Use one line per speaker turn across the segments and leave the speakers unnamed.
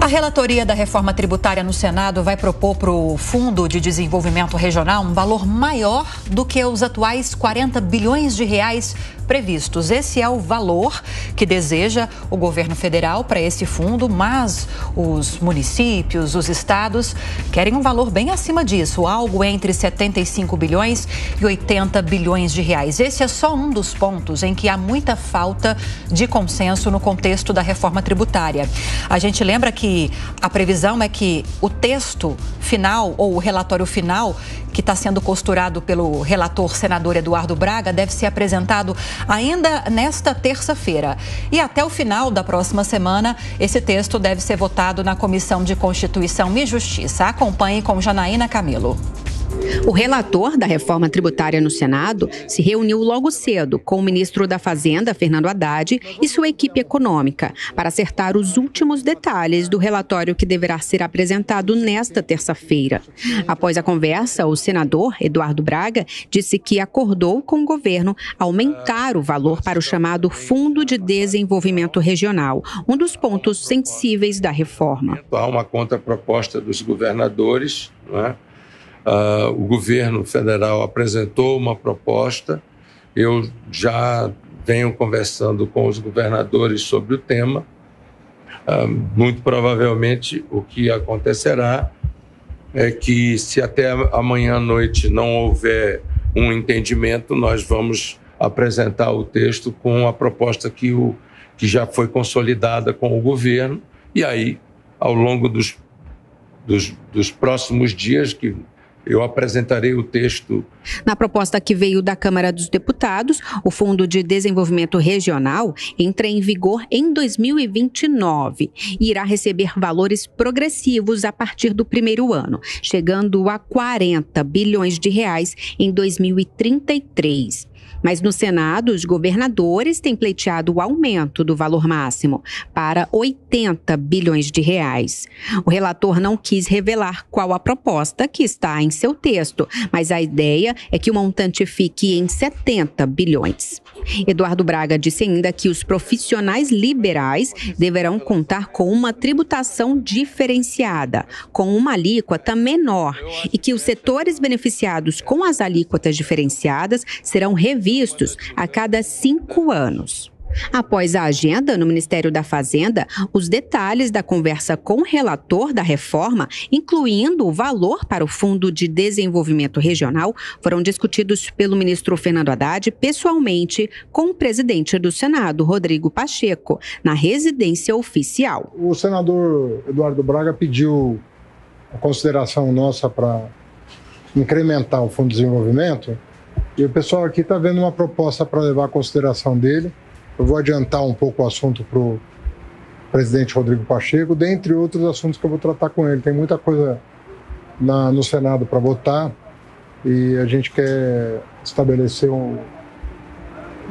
A relatoria da reforma tributária no Senado vai propor para o Fundo de Desenvolvimento Regional um valor maior do que os atuais 40 bilhões de reais previstos. Esse é o valor que deseja o governo federal para esse fundo, mas os municípios, os estados querem um valor bem acima disso, algo entre 75 bilhões e 80 bilhões de reais. Esse é só um dos pontos em que há muita falta de consenso no contexto da reforma tributária. A gente lembra que a previsão é que o texto final ou o relatório final, que está sendo costurado pelo relator senador Eduardo Braga, deve ser apresentado ainda nesta terça-feira. E até o final da próxima semana, esse texto deve ser votado na Comissão de Constituição e Justiça. Acompanhe com Janaína Camilo.
O relator da reforma tributária no Senado se reuniu logo cedo com o ministro da Fazenda, Fernando Haddad, e sua equipe econômica para acertar os últimos detalhes do relatório que deverá ser apresentado nesta terça-feira. Após a conversa, o senador Eduardo Braga disse que acordou com o governo aumentar o valor para o chamado Fundo de Desenvolvimento Regional, um dos pontos sensíveis da reforma.
Há uma contraproposta dos governadores, não é? O governo federal apresentou uma proposta, eu já venho conversando com os governadores sobre o tema. Muito provavelmente o que acontecerá é que, se até amanhã à noite não houver um entendimento, nós vamos apresentar o texto com a proposta que já foi consolidada com o governo, e aí, ao longo dos próximos dias, que eu apresentarei o texto.
Na proposta que veio da Câmara dos Deputados, o Fundo de Desenvolvimento Regional entra em vigor em 2029 e irá receber valores progressivos a partir do primeiro ano, chegando a 40 bilhões de reais em 2033. Mas no Senado, os governadores têm pleiteado o aumento do valor máximo para 80 bilhões de reais. O relator não quis revelar qual a proposta que está em seu texto, mas a ideia é que o montante fique em 70 bilhões. Eduardo Braga disse ainda que os profissionais liberais deverão contar com uma tributação diferenciada, com uma alíquota menor, e que os setores beneficiados com as alíquotas diferenciadas serão revistos a cada 5 anos. Após a agenda no Ministério da Fazenda, os detalhes da conversa com o relator da reforma, incluindo o valor para o Fundo de Desenvolvimento Regional, foram discutidos pelo ministro Fernando Haddad pessoalmente com o presidente do Senado, Rodrigo Pacheco, na residência oficial.
O senador Eduardo Braga pediu a consideração nossa para incrementar o Fundo de Desenvolvimento, e o pessoal aqui está vendo uma proposta para levar a consideração dele. Eu vou adiantar um pouco o assunto para o presidente Rodrigo Pacheco, dentre outros assuntos que eu vou tratar com ele. Tem muita coisa no Senado para votar e a gente quer estabelecer um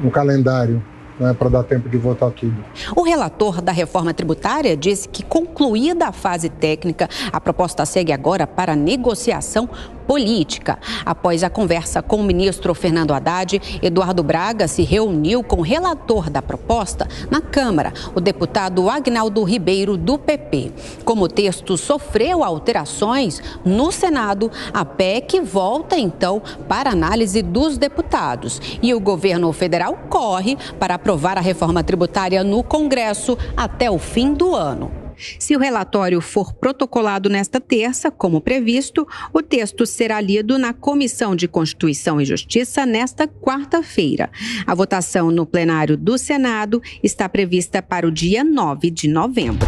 calendário, né, para dar tempo de votar tudo.
O relator da reforma tributária disse que, concluída a fase técnica, a proposta segue agora para negociação política. Após a conversa com o ministro Fernando Haddad, Eduardo Braga se reuniu com o relator da proposta na Câmara, o deputado Agnaldo Ribeiro, do PP. Como o texto sofreu alterações no Senado, a PEC volta então para análise dos deputados. E o governo federal corre para aprovar a reforma tributária no Congresso até o fim do ano. Se o relatório for protocolado nesta terça, como previsto, o texto será lido na Comissão de Constituição e Justiça nesta quarta-feira. A votação no plenário do Senado está prevista para o dia 9 de novembro.